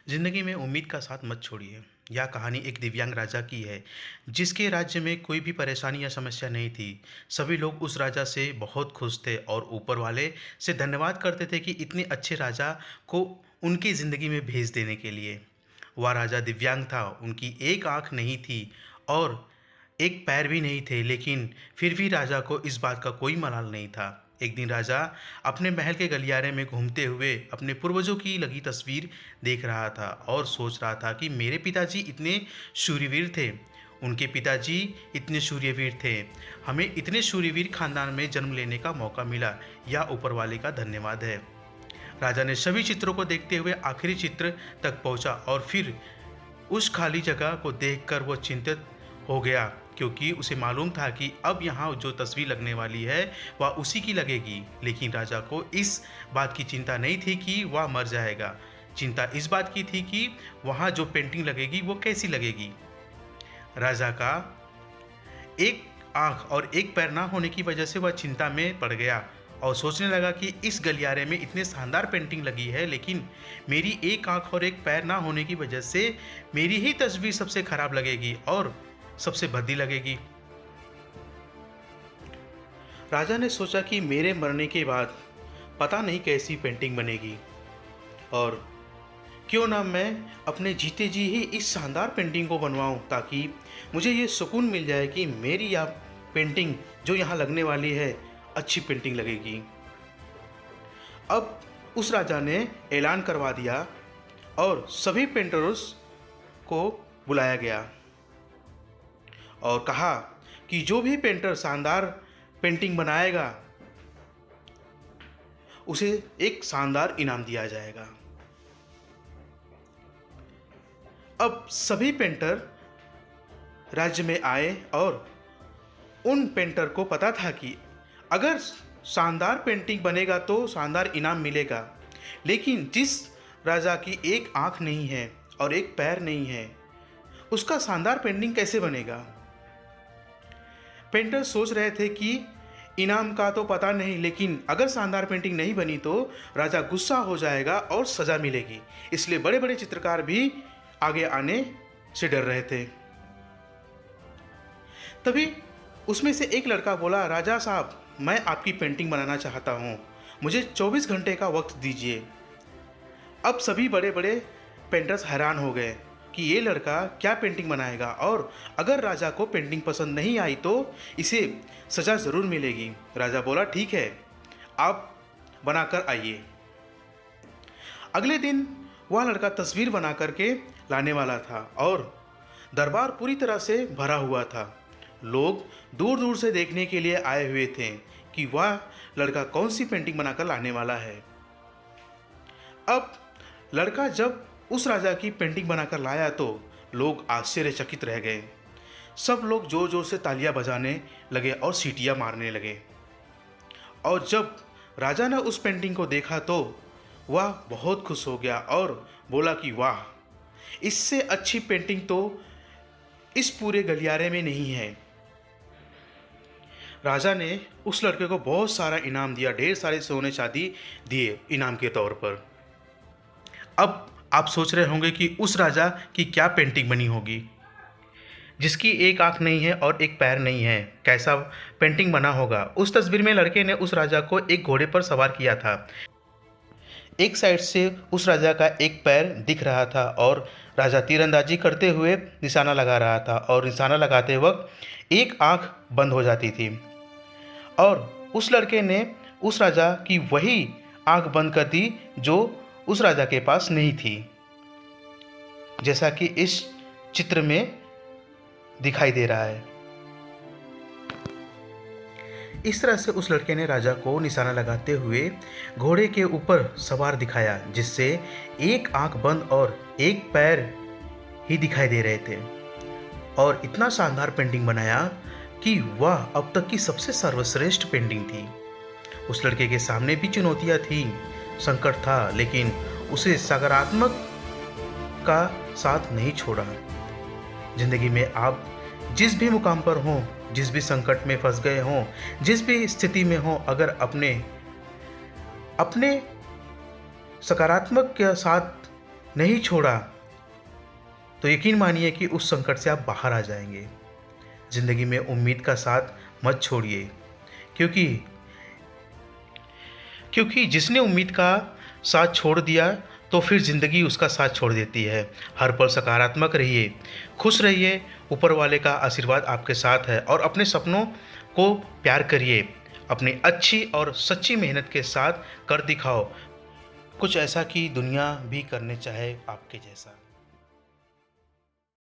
जिंदगी में उम्मीद का साथ मत छोड़िए। यह कहानी एक दिव्यांग राजा की है, जिसके राज्य में कोई भी परेशानी या समस्या नहीं थी। सभी लोग उस राजा से बहुत खुश थे और ऊपर वाले से धन्यवाद करते थे कि इतने अच्छे राजा को उनकी ज़िंदगी में भेज देने के लिए। वह राजा दिव्यांग था, उनकी एक आँख नहीं थी और एक पैर भी नहीं थे, लेकिन फिर भी राजा को इस बात का कोई मलाल नहीं था। एक दिन राजा अपने महल के गलियारे में घूमते हुए अपने पूर्वजों की लगी तस्वीर देख रहा था और सोच रहा था कि मेरे पिताजी इतने शूरवीर थे, उनके पिताजी इतने शूरवीर थे, हमें इतने शूरवीर खानदान में जन्म लेने का मौका मिला। यह ऊपर वाले का धन्यवाद है। राजा ने सभी चित्रों को देखते हुए आखिरी चित्र तक पहुंचा और फिर उस खाली जगह को देखकर वो चिंतित हो गया, क्योंकि उसे मालूम था कि अब यहाँ जो तस्वीर लगने वाली है वह उसी की लगेगी। लेकिन राजा को इस बात की चिंता नहीं थी कि वह मर जाएगा। चिंता इस बात की थी कि वहाँ जो पेंटिंग लगेगी वो कैसी लगेगी। राजा का एक आँख और एक पैर ना होने की वजह से वह चिंता में पड़ गया और सोचने लगा कि इस गलियारे में इतने शानदार पेंटिंग लगी है, लेकिन मेरी एक आँख और एक पैर ना होने की वजह से मेरी ही तस्वीर सबसे खराब लगेगी और सबसे भद्दी लगेगी। राजा ने सोचा कि मेरे मरने के बाद पता नहीं कैसी पेंटिंग बनेगी, और क्यों ना मैं अपने जीते जी ही इस शानदार पेंटिंग को बनवाऊं, ताकि मुझे ये सुकून मिल जाए कि मेरी यह पेंटिंग जो यहाँ लगने वाली है अच्छी पेंटिंग लगेगी। अब उस राजा ने ऐलान करवा दिया और सभी पेंटर्स को बुलाया गया और कहा कि जो भी पेंटर शानदार पेंटिंग बनाएगा उसे एक शानदार इनाम दिया जाएगा। अब सभी पेंटर राज्य में आए और उन पेंटर को पता था कि अगर शानदार पेंटिंग बनेगा तो शानदार इनाम मिलेगा, लेकिन जिस राजा की एक आंख नहीं है और एक पैर नहीं है उसका शानदार पेंटिंग कैसे बनेगा। पेंटर सोच रहे थे कि इनाम का तो पता नहीं, लेकिन अगर शानदार पेंटिंग नहीं बनी तो राजा गुस्सा हो जाएगा और सज़ा मिलेगी। इसलिए बड़े बड़े चित्रकार भी आगे आने से डर रहे थे। तभी उसमें से एक लड़का बोला, राजा साहब, मैं आपकी पेंटिंग बनाना चाहता हूँ, मुझे 24 घंटे का वक्त दीजिए। अब सभी बड़े बड़े पेंटर्स हैरान हो गए कि ये लड़का क्या पेंटिंग बनाएगा, और अगर राजा को पेंटिंग पसंद नहीं आई तो इसे सज़ा ज़रूर मिलेगी। राजा बोला, ठीक है, आप बनाकर आइए। अगले दिन वह लड़का तस्वीर बना करके लाने वाला था और दरबार पूरी तरह से भरा हुआ था। लोग दूर दूर से देखने के लिए आए हुए थे कि वह लड़का कौन सी पेंटिंग बनाकर लाने वाला है। अब लड़का जब उस राजा की पेंटिंग बनाकर लाया तो लोग आश्चर्यचकित रह गए। सब लोग जोर जोर से तालियां बजाने लगे और सीटियां मारने लगे। और जब राजा ने उस पेंटिंग को देखा तो वह बहुत खुश हो गया और बोला कि वाह, इससे अच्छी पेंटिंग तो इस पूरे गलियारे में नहीं है। राजा ने उस लड़के को बहुत सारा इनाम दिया, ढेर सारे सोने चांदी दिए इनाम के तौर पर। अब आप सोच रहे होंगे कि उस राजा की क्या पेंटिंग बनी होगी, जिसकी एक आंख नहीं है और एक पैर नहीं है, कैसा पेंटिंग बना होगा। उस तस्वीर में लड़के ने उस राजा को एक घोड़े पर सवार किया था। एक साइड से उस राजा का एक पैर दिख रहा था और राजा तीरंदाजी करते हुए निशाना लगा रहा था, और निशाना लगाते वक्त एक आंख बंद हो जाती थी, और उस लड़के ने उस राजा की वही आंख बंद कर दी जो उस राजा के पास नहीं थी, जैसा कि इस चित्र में दिखाई दे रहा है। इस तरह से उस लड़के ने राजा को निशाना लगाते हुए घोड़े के ऊपर सवार दिखाया, जिससे एक आंख बंद और एक पैर ही दिखाई दे रहे थे, और इतना शानदार पेंटिंग बनाया कि वह अब तक की सबसे सर्वश्रेष्ठ पेंटिंग थी। उस लड़के के सामने भी चुनौतियाँ थी, संकट था, लेकिन उसे सकारात्मक का साथ नहीं छोड़ा। जिंदगी में आप जिस भी मुकाम पर हों, जिस भी संकट में फंस गए हों, जिस भी स्थिति में हों, अगर अपने सकारात्मक के साथ नहीं छोड़ा, तो यकीन मानिए कि उस संकट से आप बाहर आ जाएँगे। ज़िंदगी में उम्मीद का साथ मत छोड़िए, क्योंकि क्योंकि जिसने उम्मीद का साथ छोड़ दिया, तो फिर ज़िंदगी उसका साथ छोड़ देती है। हर पल सकारात्मक रहिए, खुश रहिए, ऊपर वाले का आशीर्वाद आपके साथ है और अपने सपनों को प्यार करिए। अपनी अच्छी और सच्ची मेहनत के साथ कर दिखाओ, कुछ ऐसा कि दुनिया भी करने चाहे आपके जैसा।